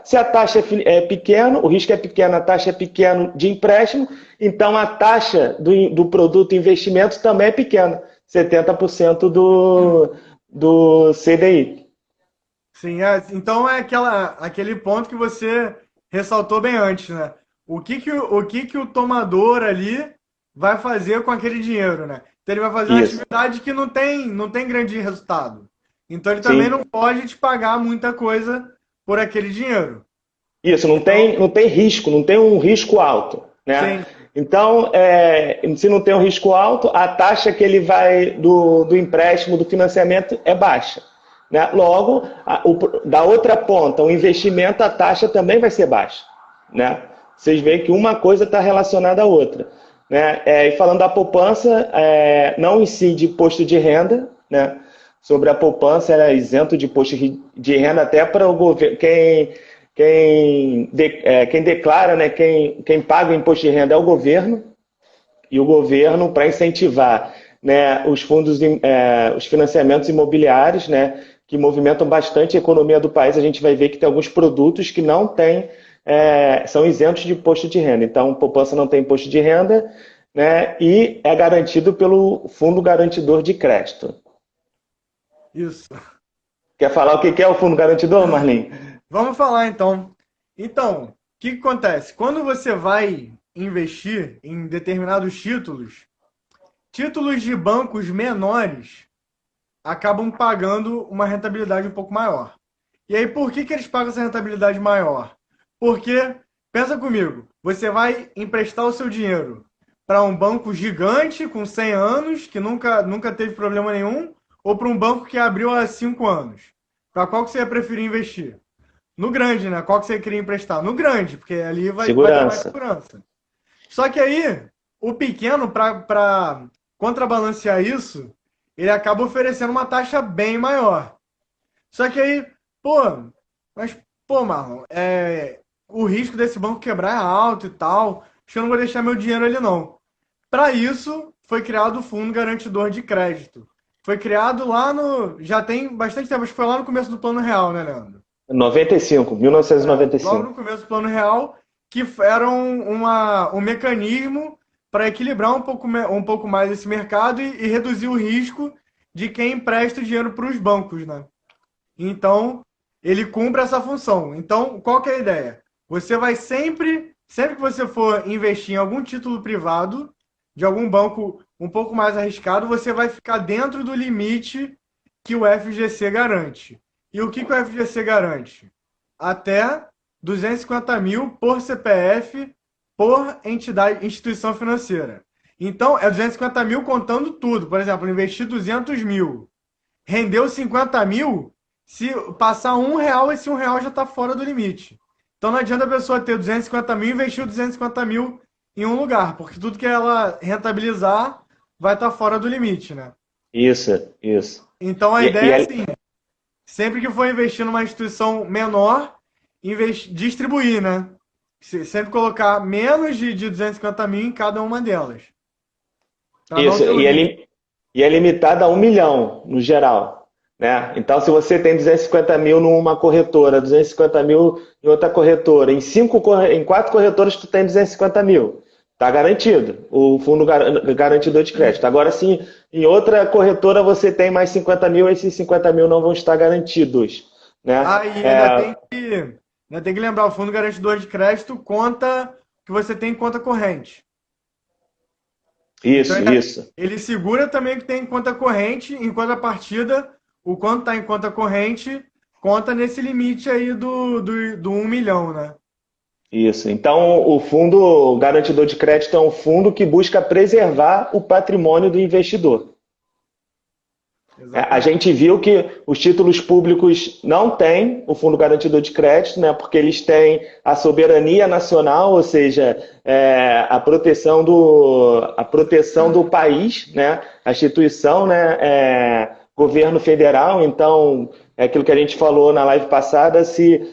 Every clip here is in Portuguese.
Se a taxa é pequena, o risco é pequeno, a taxa é pequena de empréstimo, então a taxa do produto investimento também é pequena, 70% do CDI. Sim, então é aquele ponto que você ressaltou bem antes, né? O que que o tomador ali vai fazer com aquele dinheiro, né? Então ele vai fazer uma Isso, atividade que não tem grande resultado. Então ele também sim. não pode te pagar muita coisa por aquele dinheiro. Isso, Então, não tem risco, não tem um risco alto, né? sim, Então, se não tem um risco alto, a taxa que ele vai do empréstimo, do financiamento é baixa, né? Logo, da outra ponta, o investimento, a taxa também vai ser baixa, né? Vocês veem que uma coisa está relacionada à outra, né? E falando da poupança, não incide imposto de renda, né? Sobre a poupança, ela é isento de imposto de renda até para o governo, quem declara, né, quem paga o imposto de renda é o governo, e o governo, para incentivar, né, os fundos, os financiamentos imobiliários, né, que movimentam bastante a economia do país, a gente vai ver que tem alguns produtos que não têm, são isentos de imposto de renda. Então, poupança não tem imposto de renda, né, e é garantido pelo Fundo Garantidor de Crédito. isso. Quer falar o que é o Fundo Garantidor, Marlene? Vamos falar então. Então, o que que acontece? Quando você vai investir em determinados títulos, títulos de bancos menores acabam pagando uma rentabilidade um pouco maior. E aí, por que que eles pagam essa rentabilidade maior? Porque, pensa comigo, você vai emprestar o seu dinheiro para um banco gigante com 100 anos, que nunca teve problema nenhum, ou para um banco que abriu há 5 anos? Para qual que você ia preferir investir? No grande, né? Qual que você queria emprestar? No grande, porque ali vai ter mais Segurança. segurança. Só que aí, o pequeno, para contrabalancear isso, ele acaba oferecendo uma taxa bem maior. Só que aí, pô, mas, pô, Marlon, o risco desse banco quebrar é alto e tal. Acho que eu não vou deixar meu dinheiro ali, não. Para isso, foi criado o Fundo Garantidor de Crédito. Foi criado lá no. Já tem bastante tempo, acho que foi lá no começo do Plano Real, né, Leandro? 95, Logo 1995. no começo do Plano Real, que era um mecanismo para equilibrar um pouco mais esse mercado e reduzir o risco de quem empresta o dinheiro para os bancos, né? Então, ele cumpre essa função. Então, qual que é a ideia? Você vai sempre que você for investir em algum título privado de algum banco um pouco mais arriscado, você vai ficar dentro do limite que o FGC garante. E o que que o FGC garante? Até 250 mil por CPF por instituição financeira. Então, é 250 mil contando tudo. Por exemplo, investir 200 mil, rendeu 50 mil, se passar R$ 1, esse R$ 1 já está fora do limite. Então não adianta a pessoa ter 250 mil e investir 250 mil em um lugar, porque tudo que ela rentabilizar vai estar fora do limite, né? Isso, isso. Então a E, ideia e é é- assim, sempre que for investir numa instituição menor, distribuir, né? Sempre colocar menos de 250 mil em cada uma delas, para não isso, ter o risco. e é limitada a 1 milhão, no geral. Né? Então, se você tem 250 mil numa corretora, 250 mil em outra corretora, em 4 corretoras tu tem 250 mil. Está garantido, o fundo garantidor de crédito. Agora, sim, em outra corretora você tem mais 50 mil, esses 50 mil não vão estar garantidos. Né? Ah, e ainda tem que lembrar, o Fundo Garantidor de Crédito conta que você tem em conta corrente. Então Isso, isso. ele segura também que tem em conta corrente, em contrapartida, o quanto está em conta corrente conta nesse limite aí do 1 milhão, né? Isso. Então, o fundo garantidor de crédito é um fundo que busca preservar o patrimônio do investidor. A Exatamente. gente viu que os títulos públicos não têm o fundo garantidor de crédito, né, porque eles têm a soberania nacional, ou seja, a proteção do país, né, a instituição, né, governo federal. Então, é aquilo que a gente falou na live passada, se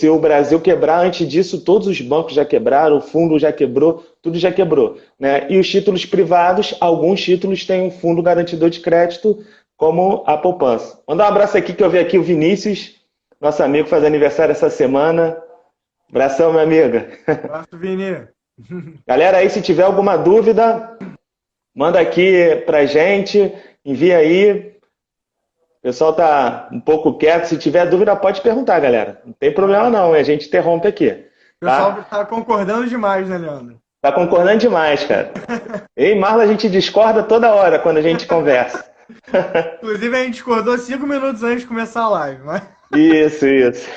o Brasil quebrar, antes disso, todos os bancos já quebraram, o fundo já quebrou, tudo já quebrou. Né? E os títulos privados, alguns títulos têm um fundo garantidor de crédito, como a poupança. Mandar um abraço aqui, que eu vi aqui o Vinícius, nosso amigo, faz aniversário essa semana. Abração, minha amiga. Abraço, Vini. Galera, aí se tiver alguma dúvida, manda aqui pra gente, envia aí. O pessoal tá um pouco quieto. Se tiver dúvida, pode perguntar, galera. Não tem problema não, a gente interrompe aqui, O pessoal tá? tá concordando demais, né, Leandro? Tá concordando demais, cara. Eu e Marla, a gente discorda toda hora quando a gente conversa. Inclusive, a gente discordou 5 minutos antes de começar a live, mas... Isso, isso.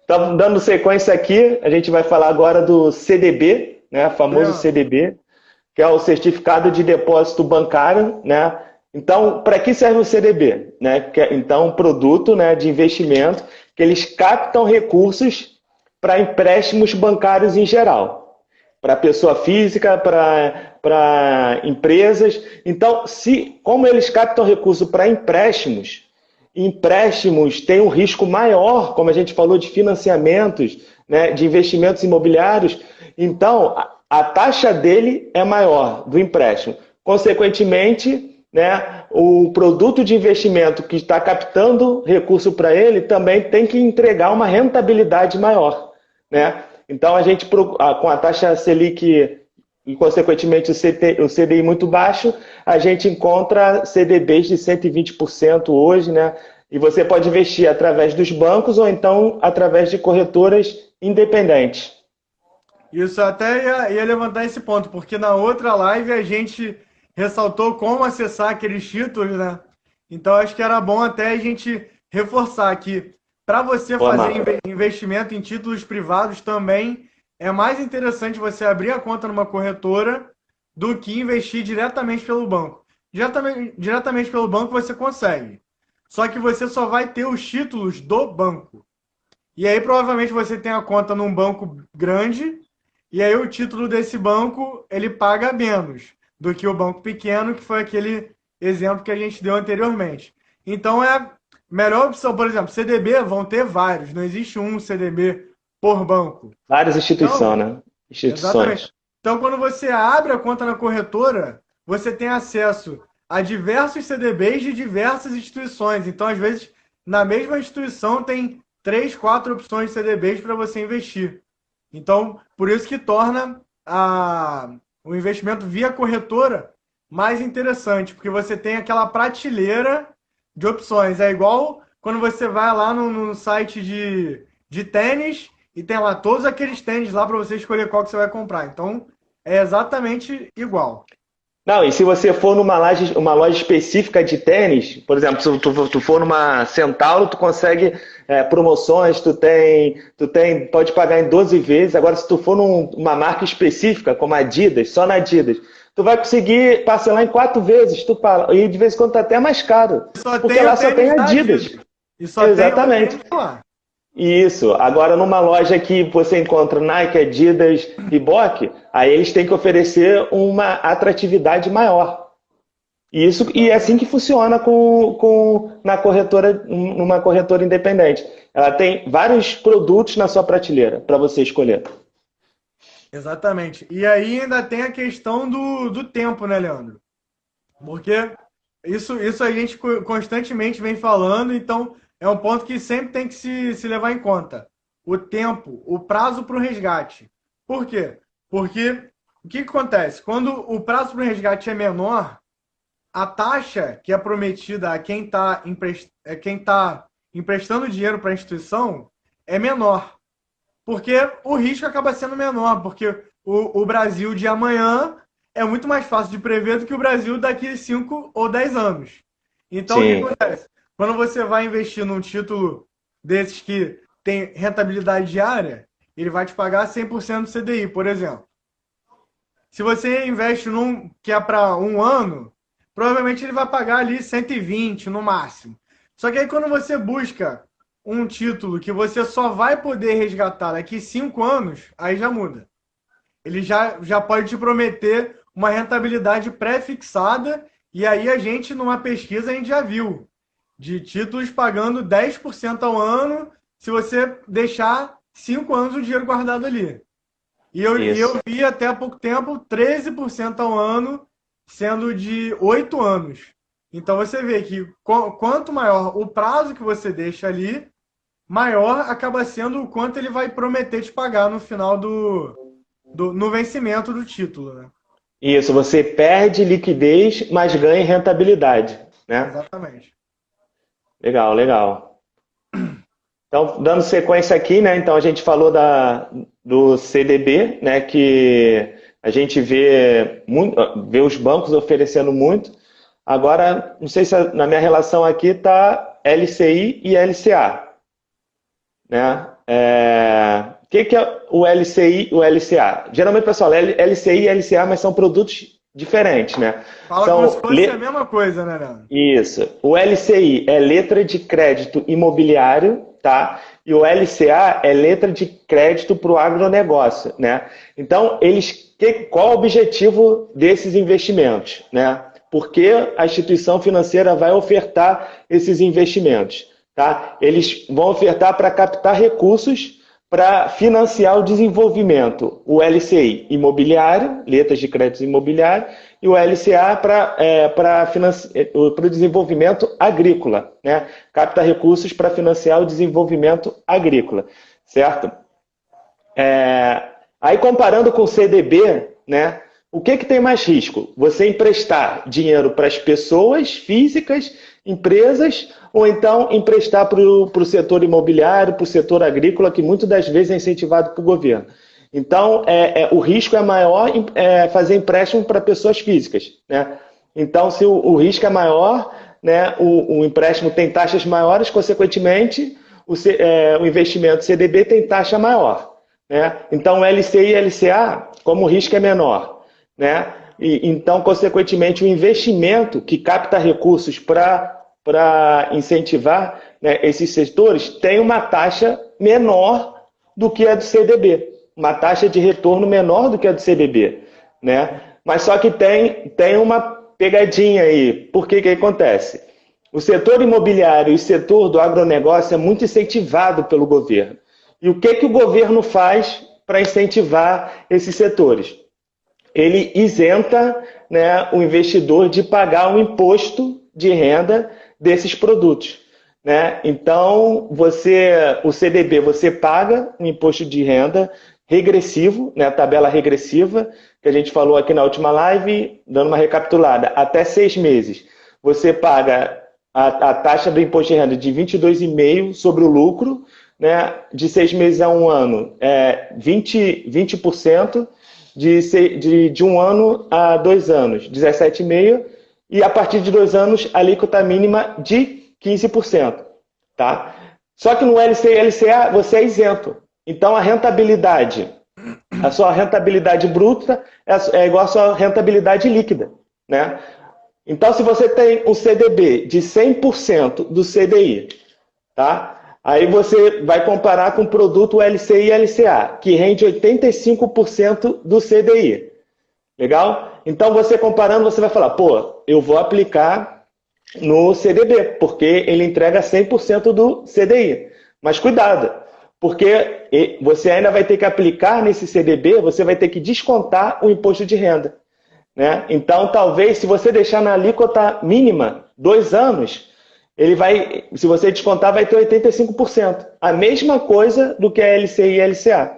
Então, dando sequência aqui, a gente vai falar agora do CDB, né, famoso Leandro, CDB, que é o Certificado de Depósito Bancário, né? Então, para que serve o CDB? Né? Então, um produto, né, de investimento que eles captam recursos para empréstimos bancários em geral, para pessoa física, para empresas. Então, como eles captam recurso para empréstimos têm um risco maior, como a gente falou, de financiamentos, né, de investimentos imobiliários. Então, a taxa dele é maior do empréstimo. Consequentemente, né, o produto de investimento que está captando recurso para ele também tem que entregar uma rentabilidade maior, né? Então, a gente, com a taxa Selic e, consequentemente, o CDI muito baixo, a gente encontra CDBs de 120% hoje, né? E você pode investir através dos bancos ou então através de corretoras independentes. isso até ia levantar esse ponto, porque na outra live a gente ressaltou como acessar aqueles títulos, né? Então acho que era bom até a gente reforçar que para você Boa, fazer Marco. investimento em títulos privados também é mais interessante você abrir a conta numa corretora do que investir diretamente pelo banco. Diretamente pelo banco você consegue. Só que você só vai ter os títulos do banco. E aí provavelmente você tem a conta num banco grande, e aí o título desse banco ele paga menos do que o banco pequeno, que foi aquele exemplo que a gente deu anteriormente. Então é a melhor opção, por exemplo, CDB vão ter vários, não existe um CDB por banco. Várias Então, exatamente. instituições. Então, quando você abre a conta na corretora, você tem acesso a diversos CDBs de diversas instituições. Então, às vezes, na mesma instituição tem 3, 4 opções de CDBs para você investir. Então, por isso que torna o investimento via corretora mais interessante, porque você tem aquela prateleira de opções. É igual quando você vai lá no site de tênis e tem lá todos aqueles tênis lá para você escolher qual que você vai comprar. Então, é exatamente igual. Não, e se você for uma loja específica de tênis, por exemplo, se tu for numa Centauro, tu consegue promoções, pode pagar em 12 vezes. Agora, se tu for numa marca específica, como a Adidas, só na Adidas, tu vai conseguir parcelar em 4 vezes, e de vez em quando tá até mais caro, Só porque tem o lá só tem tênis da Adidas. Adidas. E só tem o Exatamente. tênis lá. Isso. Agora, numa loja que você encontra Nike, Adidas, Reebok, aí eles têm que oferecer uma atratividade maior. E é assim que funciona na corretora, numa corretora independente. Ela tem vários produtos na sua prateleira para você escolher. Exatamente. E aí ainda tem a questão do tempo, né, Leandro? Porque isso a gente constantemente vem falando, então é um ponto que sempre tem que se levar em conta. O tempo, o prazo para o resgate. Por quê? Porque o que acontece? Quando o prazo para o resgate é menor, a taxa que é prometida a quem tá emprestando dinheiro para a instituição é menor. Porque o risco acaba sendo menor, porque o Brasil de amanhã é muito mais fácil de prever do que o Brasil daqui a 5 ou 10 anos. Então, o que Sim, acontece? Quando você vai investir num título desses que tem rentabilidade diária, ele vai te pagar 100% do CDI, por exemplo. Se você investe num que é para um ano, provavelmente ele vai pagar ali 120 no máximo. Só que aí quando você busca um título que você só vai poder resgatar daqui 5 anos, aí já muda. Ele já pode te prometer uma rentabilidade pré-fixada, e aí a gente, numa pesquisa, a gente já viu de títulos pagando 10% ao ano se você deixar 5 anos o dinheiro guardado ali. E eu isso. vi até há pouco tempo 13% ao ano, sendo de 8 anos. Então você vê que quanto maior o prazo que você deixa ali, maior acaba sendo o quanto ele vai prometer te pagar no final no vencimento do título, né? Isso, você perde liquidez, mas ganha em rentabilidade, né? Exatamente. Legal, legal. Então, dando sequência aqui, né? Então a gente falou do CDB, né? Que a gente vê os bancos oferecendo muito. Agora, não sei se na minha relação aqui está LCI e LCA, né? O que é o LCI e o LCA? Geralmente, pessoal, LCI e LCA, mas são produtos diferentes, né? Fala como se fosse a mesma coisa, né, Leandro? Isso. O LCI é letra de crédito imobiliário, tá? E o LCA é letra de crédito para o agronegócio, né? Então, qual o objetivo desses investimentos, né? Por que a instituição financeira vai ofertar esses investimentos, tá? Eles vão ofertar para captar recursos para financiar o desenvolvimento, o LCI imobiliário, letras de crédito imobiliário, e o LCA para o desenvolvimento agrícola, né? Capta recursos para financiar o desenvolvimento agrícola, certo? Aí comparando com o CDB, né? O que tem mais risco? Você emprestar dinheiro para as pessoas físicas, empresas, ou então emprestar para o setor imobiliário, para o setor agrícola, que muitas das vezes é incentivado pelo governo. Então, o risco é maior fazer empréstimo para pessoas físicas, né? Então, se o risco é maior, né, o empréstimo tem taxas maiores, consequentemente, o investimento CDB tem taxa maior, né? Então, o LCI e LCA, como o risco é menor, né? Então, consequentemente, o investimento que capta recursos para incentivar, né, esses setores tem uma taxa menor do que a do CDB, uma taxa de retorno menor do que a do CDB, né? Mas só que tem uma pegadinha aí. Por que acontece? O setor imobiliário e o setor do agronegócio é muito incentivado pelo governo. E o que o governo faz para incentivar esses setores? Ele isenta, né, o investidor de pagar um imposto de renda desses produtos, né? Então, o CDB, você paga um imposto de renda regressivo, né, a tabela regressiva, que a gente falou aqui na última live, dando uma recapitulada, até 6 meses. Você paga a taxa do imposto de renda de 22,5% sobre o lucro, né, de 6 meses a um ano, 20%, de um ano a 2 anos, 17,5%, e a partir de 2 anos, a alíquota mínima de 15%. Tá? Só que no LCI e LCA você é isento. Então a sua rentabilidade bruta é igual à sua rentabilidade líquida, né? Então se você tem um CDB de 100% do CDI, tá? Aí você vai comparar com o produto LCI e LCA, que rende 85% do CDI. Legal? Então você comparando, você vai falar, pô, eu vou aplicar no CDB, porque ele entrega 100% do CDI. Mas cuidado, porque você ainda vai ter que aplicar nesse CDB, você vai ter que descontar o imposto de renda, né? Então, talvez, se você deixar na alíquota mínima 2 anos, se você descontar, vai ter 85%. A mesma coisa do que a LCI e LCA.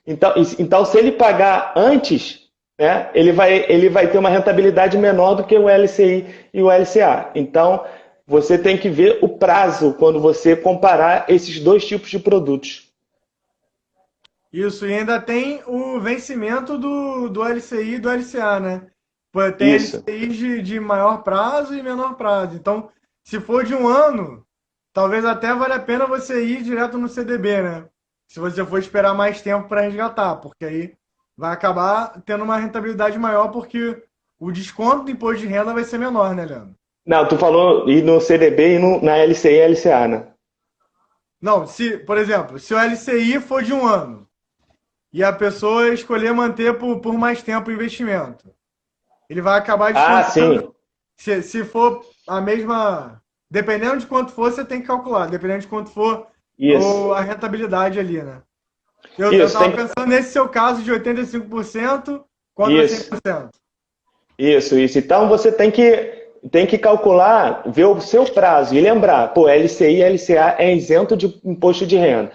Então, se ele pagar antes, né, ele vai ter uma rentabilidade menor do que o LCI e o LCA. Então, você tem que ver o prazo quando você comparar esses dois tipos de produtos. Isso, e ainda tem o vencimento do LCI e do LCA, né? Pô, tem Isso. LCI de maior prazo e menor prazo. Então, se for de um ano, talvez até valha a pena você ir direto no CDB, né? Se você for esperar mais tempo para resgatar, porque aí vai acabar tendo uma rentabilidade maior, porque o desconto do imposto de renda vai ser menor, né, Leandro? Não, tu falou ir no CDB e na LCI e LCA, né? Não, por exemplo, se o LCI for de um ano e a pessoa escolher manter por mais tempo o investimento, ele vai acabar Sim. Se for a mesma. Dependendo de quanto for, você tem que calcular. Dependendo de quanto for a rentabilidade ali, né? Eu estava pensando nesse seu caso de 85% contra 100%. Isso. Então você tem que tem que calcular, ver o seu prazo e lembrar, pô, LCI e LCA é isento de imposto de renda.